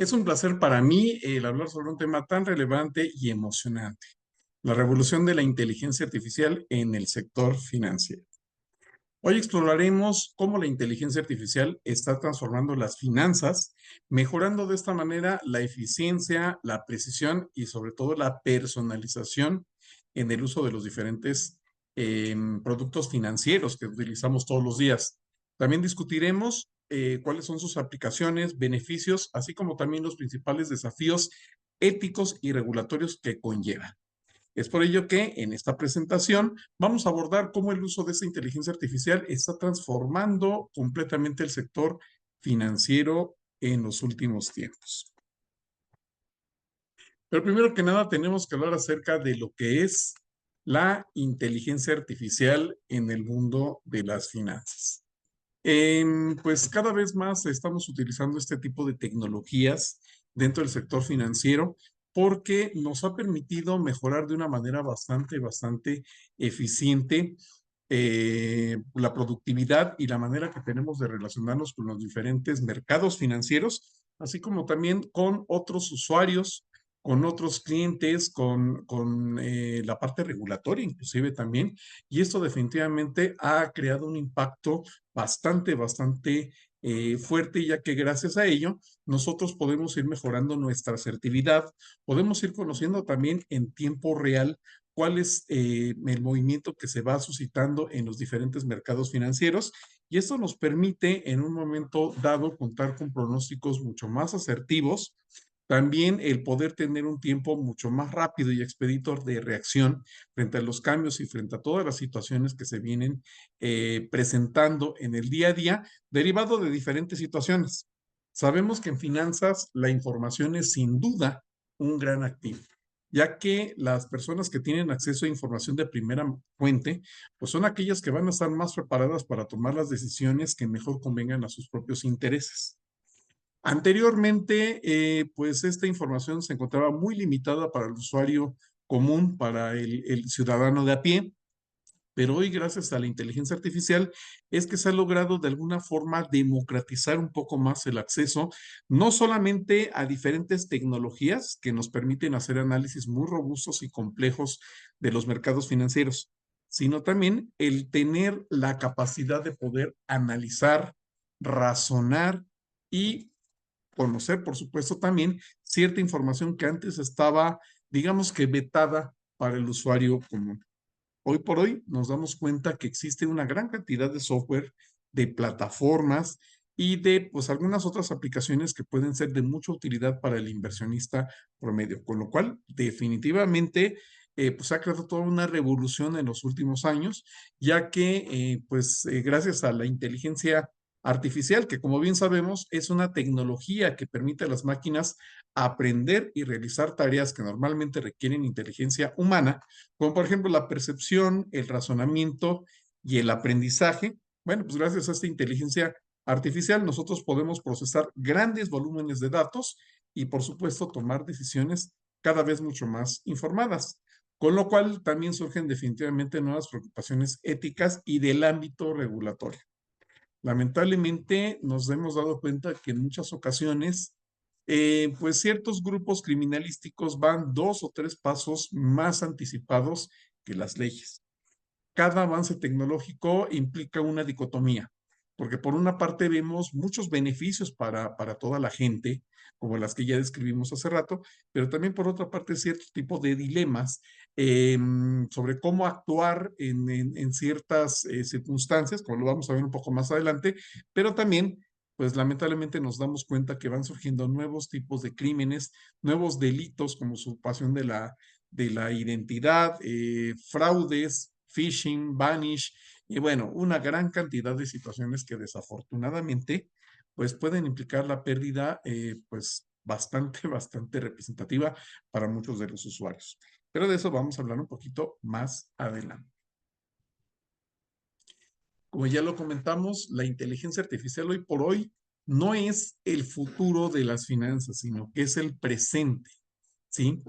Es un placer para mí el hablar sobre un tema tan relevante y emocionante, la revolución de la inteligencia artificial en el sector financiero. Hoy exploraremos cómo la inteligencia artificial está transformando las finanzas, mejorando de esta manera la eficiencia, la precisión y sobre todo la personalización en el uso de los diferentes productos financieros que utilizamos todos los días. También discutiremos cuáles son sus aplicaciones, beneficios, así como también los principales desafíos éticos y regulatorios que conlleva. Es por ello que en esta presentación vamos a abordar cómo el uso de esta inteligencia artificial está transformando completamente el sector financiero en los últimos tiempos. Pero primero que nada tenemos que hablar acerca de lo que es la inteligencia artificial en el mundo de las finanzas. Pues cada vez más estamos utilizando este tipo de tecnologías dentro del sector financiero porque nos ha permitido mejorar de una manera bastante eficiente la productividad y la manera que tenemos de relacionarnos con los diferentes mercados financieros, así como también con otros usuarios, con otros clientes, con la parte regulatoria inclusive también. Y esto definitivamente ha creado un impacto bastante fuerte, ya que gracias a ello nosotros podemos ir mejorando nuestra asertividad, podemos ir conociendo también en tiempo real cuál es el movimiento que se va suscitando en los diferentes mercados financieros y esto nos permite en un momento dado contar con pronósticos mucho más asertivos, también el poder tener un tiempo mucho más rápido y expedito de reacción frente a los cambios y frente a todas las situaciones que se vienen presentando en el día a día, derivado de diferentes situaciones. Sabemos que en finanzas la información es sin duda un gran activo, ya que las personas que tienen acceso a información de primera fuente, pues son aquellas que van a estar más preparadas para tomar las decisiones que mejor convengan a sus propios intereses. Anteriormente, pues esta información se encontraba muy limitada para el usuario común, para el ciudadano de a pie, pero hoy gracias a la inteligencia artificial es que se ha logrado de alguna forma democratizar un poco más el acceso, no solamente a diferentes tecnologías que nos permiten hacer análisis muy robustos y complejos de los mercados financieros, sino también el tener la capacidad de poder analizar, razonar y conocer, por supuesto, también cierta información que antes estaba, digamos que vetada para el usuario común. Hoy por hoy nos damos cuenta que existe una gran cantidad de software, de plataformas y de pues algunas otras aplicaciones que pueden ser de mucha utilidad para el inversionista promedio, con lo cual definitivamente pues ha creado toda una revolución en los últimos años, ya que gracias a la inteligencia artificial, que como bien sabemos es una tecnología que permite a las máquinas aprender y realizar tareas que normalmente requieren inteligencia humana, como por ejemplo la percepción, el razonamiento y el aprendizaje. Bueno, pues gracias a esta inteligencia artificial nosotros podemos procesar grandes volúmenes de datos y por supuesto tomar decisiones cada vez mucho más informadas, con lo cual también surgen definitivamente nuevas preocupaciones éticas y del ámbito regulatorio. Lamentablemente nos hemos dado cuenta que en muchas ocasiones, pues ciertos grupos criminalísticos van 2 o 3 pasos más anticipados que las leyes. Cada avance tecnológico implica una dicotomía, porque por una parte vemos muchos beneficios para toda la gente, como las que ya describimos hace rato, pero también por otra parte cierto tipo de dilemas sobre cómo actuar en ciertas circunstancias, como lo vamos a ver un poco más adelante, pero también pues lamentablemente nos damos cuenta que van surgiendo nuevos tipos de crímenes, nuevos delitos como usurpación de la identidad, fraudes, phishing, vanish, y bueno, una gran cantidad de situaciones que desafortunadamente pues pueden implicar la pérdida pues bastante representativa para muchos de los usuarios. Pero de eso vamos a hablar un poquito más adelante. Como ya lo comentamos, la inteligencia artificial hoy por hoy no es el futuro de las finanzas, sino que es el presente, ¿sí?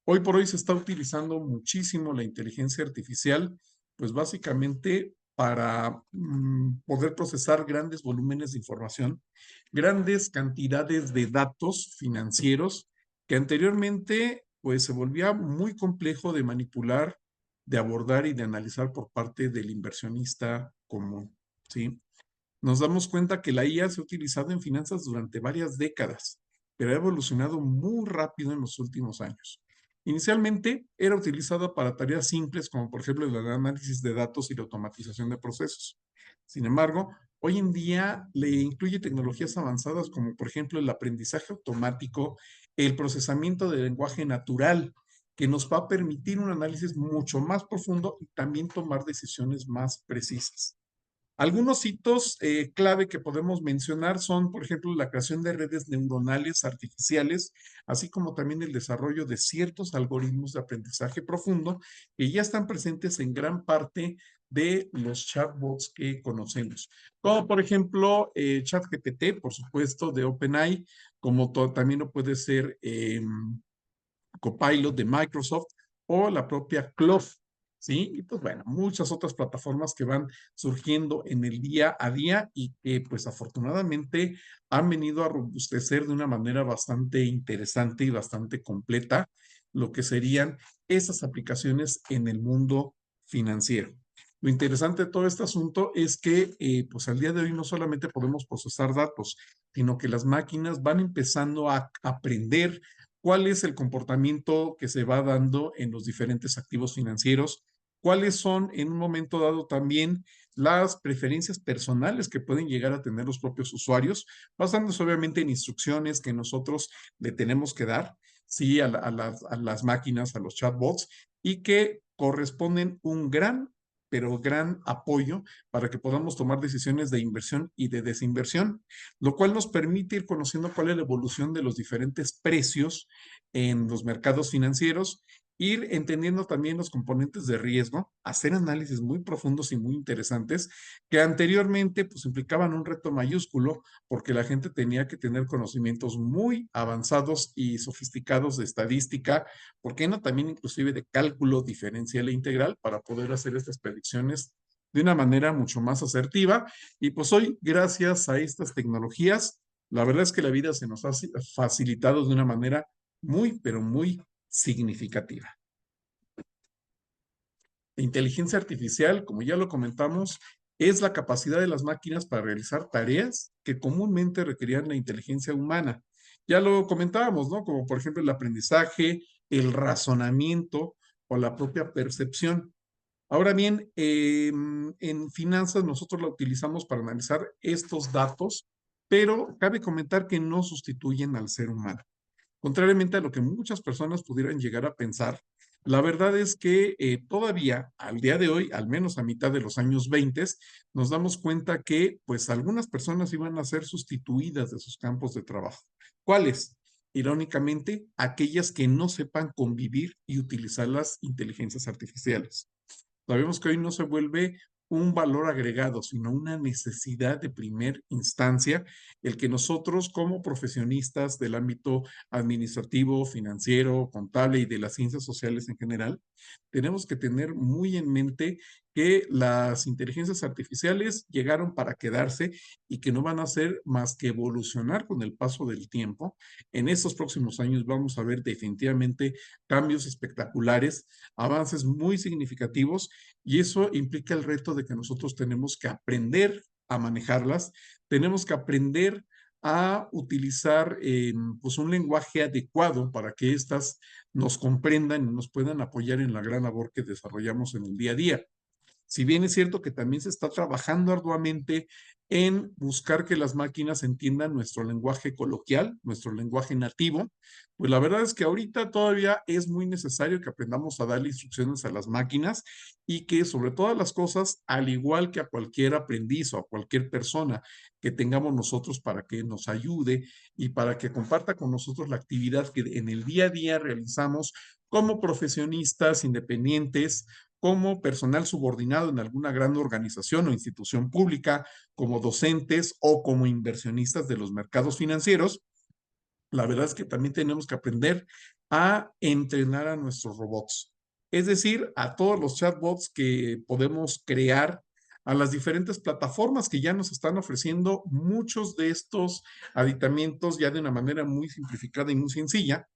Hoy por hoy se está utilizando muchísimo la inteligencia artificial, pues básicamente para poder procesar grandes volúmenes de información, grandes cantidades de datos financieros que anteriormente pues se volvía muy complejo de manipular, de abordar y de analizar por parte del inversionista común, ¿sí? Nos damos cuenta que la IA se ha utilizado en finanzas durante varias décadas, pero ha evolucionado muy rápido en los últimos años. Inicialmente era utilizada para tareas simples como por ejemplo el análisis de datos y la automatización de procesos. Sin embargo, hoy en día le incluye tecnologías avanzadas como por ejemplo el aprendizaje automático, el procesamiento de lenguaje natural, que nos va a permitir un análisis mucho más profundo y también tomar decisiones más precisas. Algunos hitos clave que podemos mencionar son, por ejemplo, la creación de redes neuronales artificiales, así como también el desarrollo de ciertos algoritmos de aprendizaje profundo que ya están presentes en gran parte de los chatbots que conocemos. Como por ejemplo ChatGPT, por supuesto, de OpenAI, como también lo puede ser Copilot de Microsoft o la propia Cloud, ¿sí? Y pues bueno, muchas otras plataformas que van surgiendo en el día a día y que pues afortunadamente han venido a robustecer de una manera bastante interesante y bastante completa lo que serían esas aplicaciones en el mundo financiero. Lo interesante de todo este asunto es que pues al día de hoy no solamente podemos procesar datos, sino que las máquinas van empezando a aprender cuál es el comportamiento que se va dando en los diferentes activos financieros, cuáles son en un momento dado también las preferencias personales que pueden llegar a tener los propios usuarios, basándose obviamente en instrucciones que nosotros le tenemos que dar, sí, a las máquinas, a los chatbots, y que corresponden un pero gran apoyo para que podamos tomar decisiones de inversión y de desinversión, lo cual nos permite ir conociendo cuál es la evolución de los diferentes precios en los mercados financieros, ir entendiendo también los componentes de riesgo, hacer análisis muy profundos y muy interesantes que anteriormente pues implicaban un reto mayúsculo porque la gente tenía que tener conocimientos muy avanzados y sofisticados de estadística, ¿por qué no también inclusive de cálculo diferencial e integral para poder hacer estas predicciones de una manera mucho más asertiva? Y pues hoy, gracias a estas tecnologías, la verdad es que la vida se nos ha facilitado de una manera muy, pero muy significativa. La inteligencia artificial, como ya lo comentamos, es la capacidad de las máquinas para realizar tareas que comúnmente requerían la inteligencia humana. Ya lo comentábamos, ¿no? Como por ejemplo el aprendizaje, el razonamiento o la propia percepción. Ahora bien, en finanzas nosotros la utilizamos para analizar estos datos, pero cabe comentar que no sustituyen al ser humano. Contrariamente a lo que muchas personas pudieran llegar a pensar, la verdad es que todavía al día de hoy, al menos a mitad de los años 20, nos damos cuenta que pues algunas personas iban a ser sustituidas de sus campos de trabajo. ¿Cuáles? Irónicamente, aquellas que no sepan convivir y utilizar las inteligencias artificiales. Sabemos que hoy no se vuelve un valor agregado, sino una necesidad de primer instancia, el que nosotros como profesionistas del ámbito administrativo, financiero, contable y de las ciencias sociales en general, tenemos que tener muy en mente que las inteligencias artificiales llegaron para quedarse y que no van a hacer más que evolucionar con el paso del tiempo. En estos próximos años vamos a ver definitivamente cambios espectaculares, avances muy significativos, y eso implica el reto de que nosotros tenemos que aprender a manejarlas, tenemos que aprender a utilizar pues un lenguaje adecuado para que éstas nos comprendan y nos puedan apoyar en la gran labor que desarrollamos en el día a día. Si bien es cierto que también se está trabajando arduamente en buscar que las máquinas entiendan nuestro lenguaje coloquial, nuestro lenguaje nativo, pues la verdad es que ahorita todavía es muy necesario que aprendamos a darle instrucciones a las máquinas y que sobre todas las cosas, al igual que a cualquier aprendiz o a cualquier persona que tengamos nosotros para que nos ayude y para que comparta con nosotros la actividad que en el día a día realizamos como profesionistas independientes, como personal subordinado en alguna gran organización o institución pública, como docentes o como inversionistas de los mercados financieros, la verdad es que también tenemos que aprender a entrenar a nuestros robots. Es decir, a todos los chatbots que podemos crear a las diferentes plataformas que ya nos están ofreciendo muchos de estos aditamientos ya de una manera muy simplificada y muy sencilla,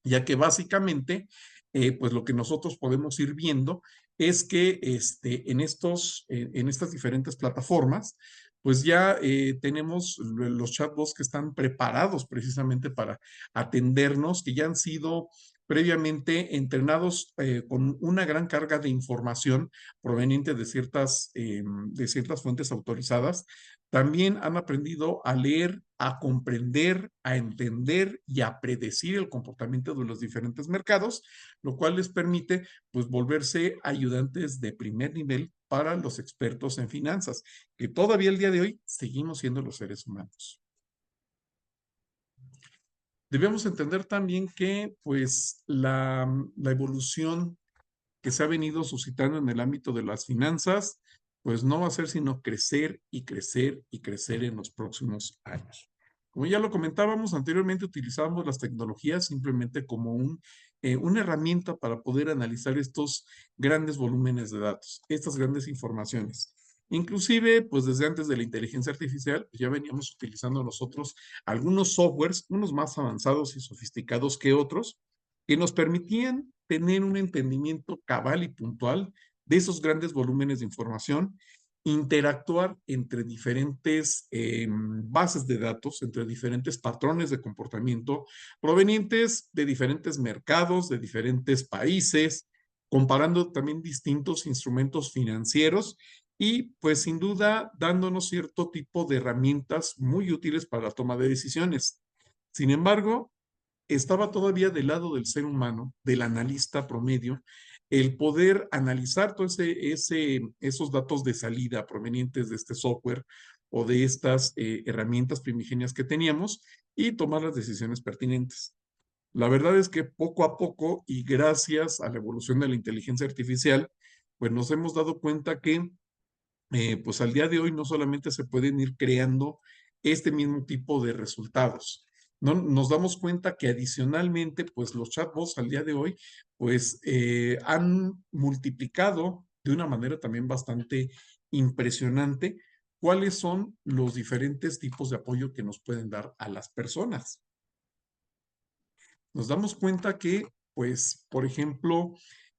ya que básicamente, pues lo que nosotros podemos ir viendo es que en estas diferentes plataformas, pues ya tenemos los chatbots que están preparados precisamente para atendernos, que ya han sido previamente entrenados con una gran carga de información proveniente de ciertas fuentes autorizadas. También han aprendido a leer, a comprender, a entender y a predecir el comportamiento de los diferentes mercados, lo cual les permite pues volverse ayudantes de primer nivel para los expertos en finanzas, que todavía el día de hoy seguimos siendo los seres humanos. Debemos entender también que pues la evolución que se ha venido suscitando en el ámbito de las finanzas, pues no va a ser sino crecer y crecer y crecer en los próximos años. Como ya lo comentábamos anteriormente, utilizábamos las tecnologías simplemente como una herramienta para poder analizar estos grandes volúmenes de datos, estas grandes informaciones. Inclusive, pues desde antes de la inteligencia artificial, pues ya veníamos utilizando nosotros algunos softwares, unos más avanzados y sofisticados que otros, que nos permitían tener un entendimiento cabal y puntual de esos grandes volúmenes de información, interactuar entre diferentes bases de datos, entre diferentes patrones de comportamiento provenientes de diferentes mercados, de diferentes países, comparando también distintos instrumentos financieros y pues sin duda dándonos cierto tipo de herramientas muy útiles para la toma de decisiones. Sin embargo, estaba todavía del lado del ser humano, del analista promedio, el poder analizar todos esos datos de salida provenientes de este software o de estas herramientas primigenias que teníamos y tomar las decisiones pertinentes. La verdad es que poco a poco y gracias a la evolución de la inteligencia artificial, pues nos hemos dado cuenta que pues al día de hoy no solamente se pueden ir creando este mismo tipo de resultados. No, nos damos cuenta que adicionalmente, pues los chatbots al día de hoy, pues han multiplicado de una manera también bastante impresionante cuáles son los diferentes tipos de apoyo que nos pueden dar a las personas. Nos damos cuenta que, pues, por ejemplo,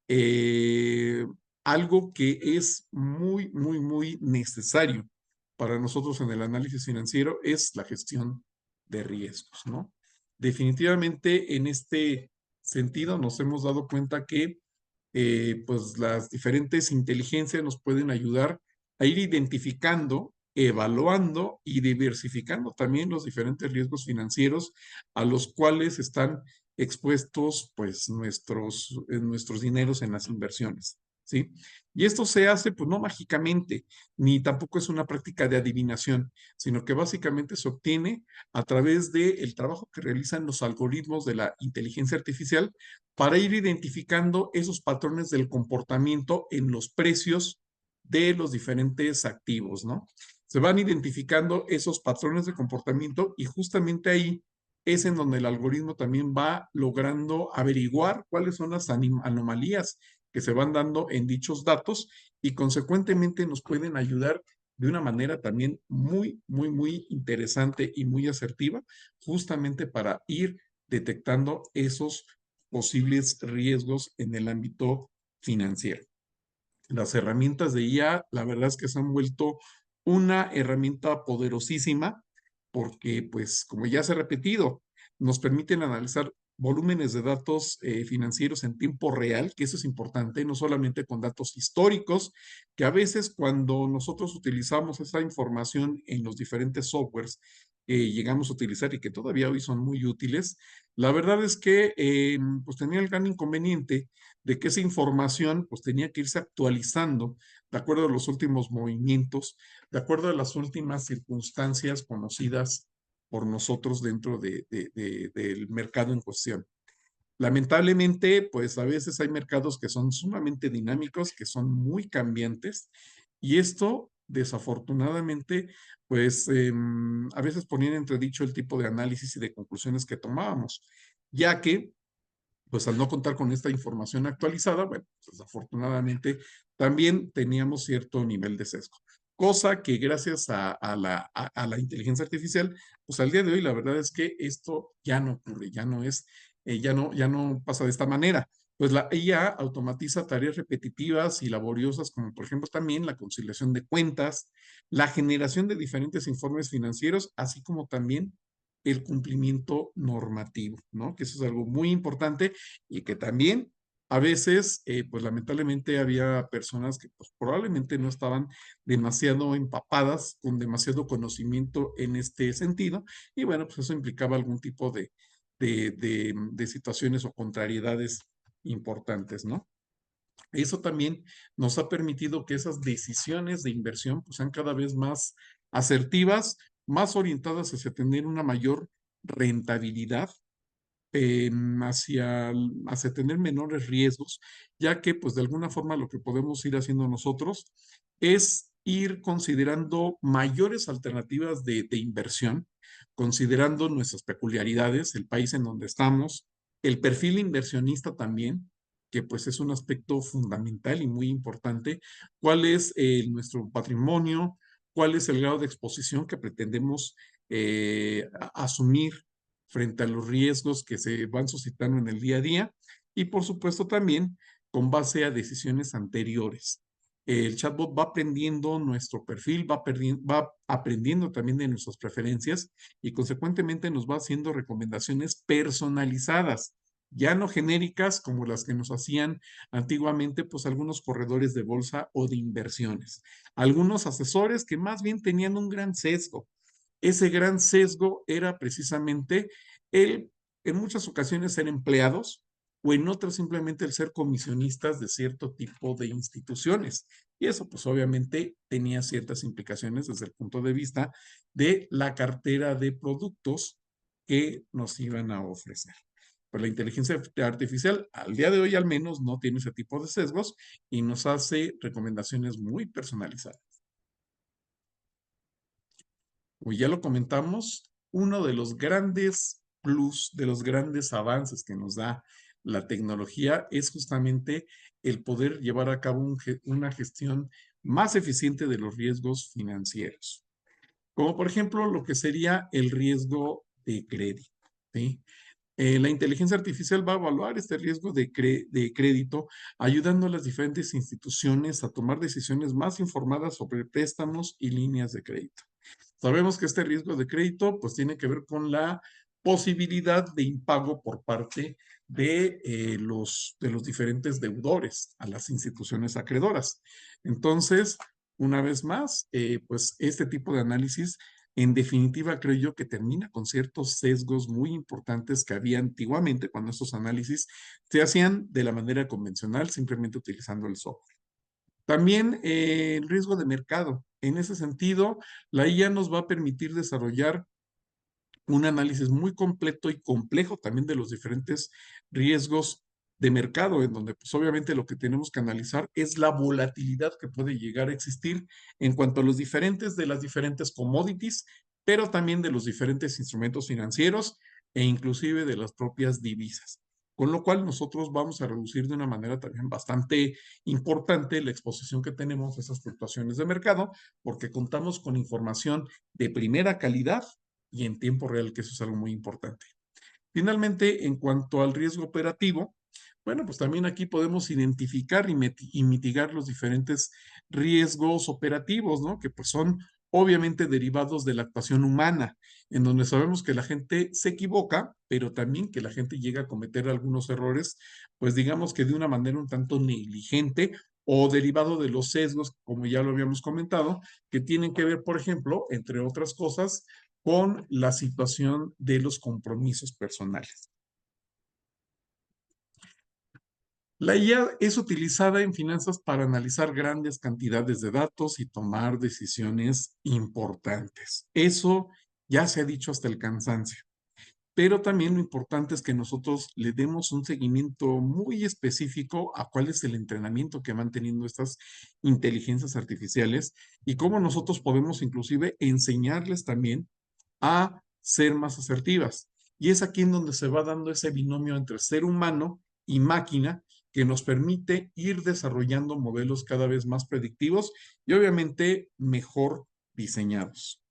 eh, algo que es muy, muy, muy necesario para nosotros en el análisis financiero es la gestión de riesgos, ¿no? Definitivamente en este sentido nos hemos dado cuenta que pues las diferentes inteligencias nos pueden ayudar a ir identificando, evaluando y diversificando también los diferentes riesgos financieros a los cuales están expuestos pues nuestros dineros en las inversiones, ¿sí? Y esto se hace pues no mágicamente, ni tampoco es una práctica de adivinación, sino que básicamente se obtiene a través del trabajo que realizan los algoritmos de la inteligencia artificial para ir identificando esos patrones del comportamiento en los precios de los diferentes activos, ¿no? Se van identificando esos patrones de comportamiento y justamente ahí es en donde el algoritmo también va logrando averiguar cuáles son las anomalías que se van dando en dichos datos y consecuentemente nos pueden ayudar de una manera también muy, muy, muy interesante y muy asertiva, justamente para ir detectando esos posibles riesgos en el ámbito financiero. Las herramientas de IA, la verdad es que se han vuelto una herramienta poderosísima porque, pues, como ya se ha repetido, nos permiten analizar volúmenes de datos financieros en tiempo real, que eso es importante, no solamente con datos históricos, que a veces cuando nosotros utilizamos esa información en los diferentes softwares que llegamos a utilizar y que todavía hoy son muy útiles, la verdad es que pues tenía el gran inconveniente de que esa información pues tenía que irse actualizando de acuerdo a los últimos movimientos, de acuerdo a las últimas circunstancias conocidas por nosotros dentro del mercado en cuestión. Lamentablemente, pues a veces hay mercados que son sumamente dinámicos, que son muy cambiantes, y esto, desafortunadamente, pues a veces ponía en entredicho el tipo de análisis y de conclusiones que tomábamos, ya que pues al no contar con esta información actualizada, bueno, pues, desafortunadamente también teníamos cierto nivel de sesgo. Cosa que gracias a la inteligencia artificial, pues al día de hoy la verdad es que esto ya no ocurre, ya no es, ya no pasa de esta manera. Pues la IA automatiza tareas repetitivas y laboriosas, como por ejemplo también la conciliación de cuentas, la generación de diferentes informes financieros, así como también el cumplimiento normativo, ¿no? Que eso es algo muy importante y que también a veces, pues lamentablemente había personas que pues, probablemente no estaban demasiado empapadas, con demasiado conocimiento en este sentido, y bueno, pues eso implicaba algún tipo de situaciones o contrariedades importantes, ¿no? Eso también nos ha permitido que esas decisiones de inversión pues, sean cada vez más asertivas, más orientadas hacia tener una mayor rentabilidad hacia tener menores riesgos, ya que pues de alguna forma lo que podemos ir haciendo nosotros es ir considerando mayores alternativas de inversión, considerando nuestras peculiaridades, el país en donde estamos, el perfil inversionista también, que pues es un aspecto fundamental y muy importante, cuál es nuestro patrimonio, cuál es el grado de exposición que pretendemos asumir frente a los riesgos que se van suscitando en el día a día y por supuesto también con base a decisiones anteriores. El chatbot va aprendiendo nuestro perfil, va aprendiendo también de nuestras preferencias y consecuentemente nos va haciendo recomendaciones personalizadas, ya no genéricas como las que nos hacían antiguamente, pues algunos corredores de bolsa o de inversiones, algunos asesores que más bien tenían un gran sesgo. Ese gran sesgo era precisamente el, en muchas ocasiones, ser empleados o en otras simplemente el ser comisionistas de cierto tipo de instituciones. Y eso pues obviamente tenía ciertas implicaciones desde el punto de vista de la cartera de productos que nos iban a ofrecer. Pues la inteligencia artificial al día de hoy al menos no tiene ese tipo de sesgos y nos hace recomendaciones muy personalizadas. Como ya lo comentamos, uno de los grandes plus, de los grandes avances que nos da la tecnología es justamente el poder llevar a cabo una gestión más eficiente de los riesgos financieros, como por ejemplo lo que sería el riesgo de crédito, ¿sí? La inteligencia artificial va a evaluar este riesgo de crédito, ayudando a las diferentes instituciones a tomar decisiones más informadas sobre préstamos y líneas de crédito. Sabemos que este riesgo de crédito pues tiene que ver con la posibilidad de impago por parte de los diferentes deudores a las instituciones acreedoras. Entonces, una vez más, pues este tipo de análisis, en definitiva, creo yo que termina con ciertos sesgos muy importantes que había antiguamente cuando estos análisis se hacían de la manera convencional, simplemente utilizando el software. También el riesgo de mercado. En ese sentido, la IA nos va a permitir desarrollar un análisis muy completo y complejo también de los diferentes riesgos de mercado, en donde pues obviamente lo que tenemos que analizar es la volatilidad que puede llegar a existir en cuanto a los diferentes de las diferentes commodities, pero también de los diferentes instrumentos financieros e inclusive de las propias divisas. Con lo cual nosotros vamos a reducir de una manera también bastante importante la exposición que tenemos a esas fluctuaciones de mercado, porque contamos con información de primera calidad y en tiempo real, que eso es algo muy importante. Finalmente, en cuanto al riesgo operativo, bueno, pues también aquí podemos identificar y mitigar los diferentes riesgos operativos, ¿no? Que pues son obviamente derivados de la actuación humana, en donde sabemos que la gente se equivoca, pero también que la gente llega a cometer algunos errores, pues digamos que de una manera un tanto negligente o derivado de los sesgos, como ya lo habíamos comentado, que tienen que ver, por ejemplo, entre otras cosas, con la situación de los compromisos personales. La IA es utilizada en finanzas para analizar grandes cantidades de datos y tomar decisiones importantes. Eso ya se ha dicho hasta el cansancio. Pero también lo importante es que nosotros le demos un seguimiento muy específico a cuál es el entrenamiento que van teniendo estas inteligencias artificiales y cómo nosotros podemos inclusive enseñarles también a ser más asertivas. Y es aquí en donde se va dando ese binomio entre ser humano y máquina, que nos permite ir desarrollando modelos cada vez más predictivos y obviamente mejor diseñados.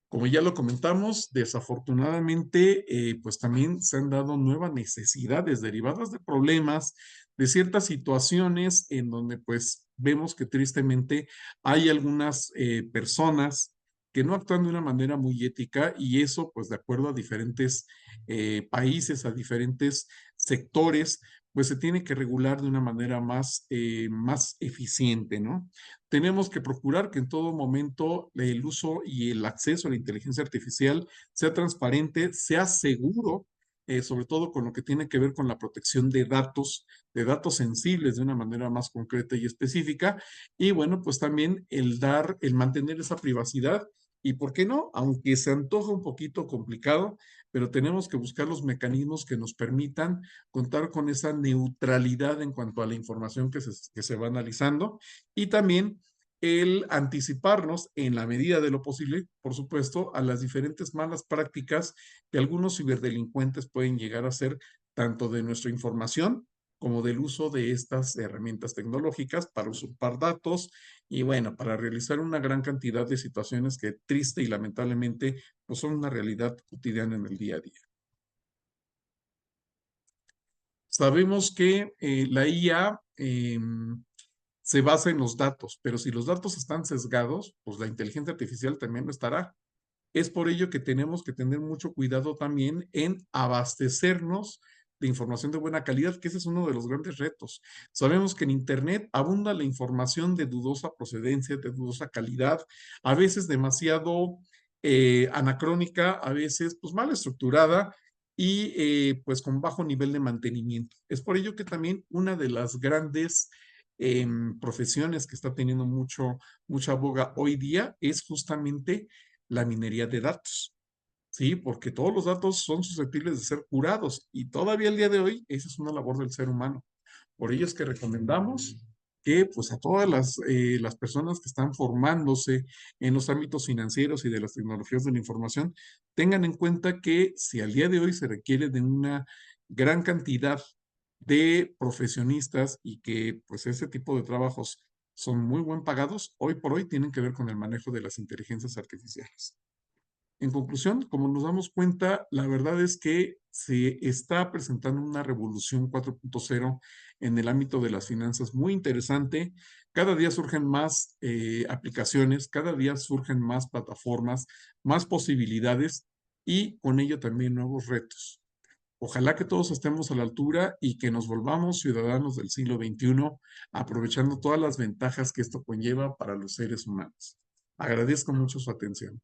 Como ya lo comentamos, desafortunadamente, pues también se han dado nuevas necesidades derivadas de problemas, de ciertas situaciones en donde pues vemos que tristemente hay algunas personas que no actúan de una manera muy ética y eso pues de acuerdo a diferentes países, a diferentes sectores, pues se tiene que regular de una manera más eficiente, ¿no? Tenemos que procurar que en todo momento el uso y el acceso a la inteligencia artificial sea transparente, sea seguro, sobre todo con lo que tiene que ver con la protección de datos sensibles de una manera más concreta y específica. Y bueno, pues también el mantener esa privacidad. Y por qué no, aunque se antoja un poquito complicado, pero tenemos que buscar los mecanismos que nos permitan contar con esa neutralidad en cuanto a la información que se va analizando y también el anticiparnos en la medida de lo posible, por supuesto, a las diferentes malas prácticas que algunos ciberdelincuentes pueden llegar a hacer, tanto de nuestra información como del uso de estas herramientas tecnológicas para usurpar datos y bueno, para realizar una gran cantidad de situaciones que triste y lamentablemente pues son una realidad cotidiana en el día a día. Sabemos que la IA se basa en los datos, pero si los datos están sesgados, pues la inteligencia artificial también lo estará. Es por ello que tenemos que tener mucho cuidado también en abastecernos de información de buena calidad, que ese es uno de los grandes retos. Sabemos que en Internet abunda la información de dudosa procedencia, de dudosa calidad, a veces demasiado anacrónica, a veces pues mal estructurada y pues con bajo nivel de mantenimiento. Es por ello que también una de las grandes profesiones que está teniendo mucha boga hoy día es justamente la minería de datos, ¿sí? Porque todos los datos son susceptibles de ser curados y todavía el día de hoy esa es una labor del ser humano. Por ello es que recomendamos que pues a todas las personas que están formándose en los ámbitos financieros y de las tecnologías de la información tengan en cuenta que si al día de hoy se requiere de una gran cantidad de profesionistas y que pues ese tipo de trabajos son muy buen pagados, hoy por hoy tienen que ver con el manejo de las inteligencias artificiales. En conclusión, como nos damos cuenta, la verdad es que se está presentando una revolución 4.0 en el ámbito de las finanzas muy interesante. Cada día surgen más aplicaciones, cada día surgen más plataformas, más posibilidades y con ello también nuevos retos. Ojalá que todos estemos a la altura y que nos volvamos ciudadanos del siglo XXI, aprovechando todas las ventajas que esto conlleva para los seres humanos. Agradezco mucho su atención.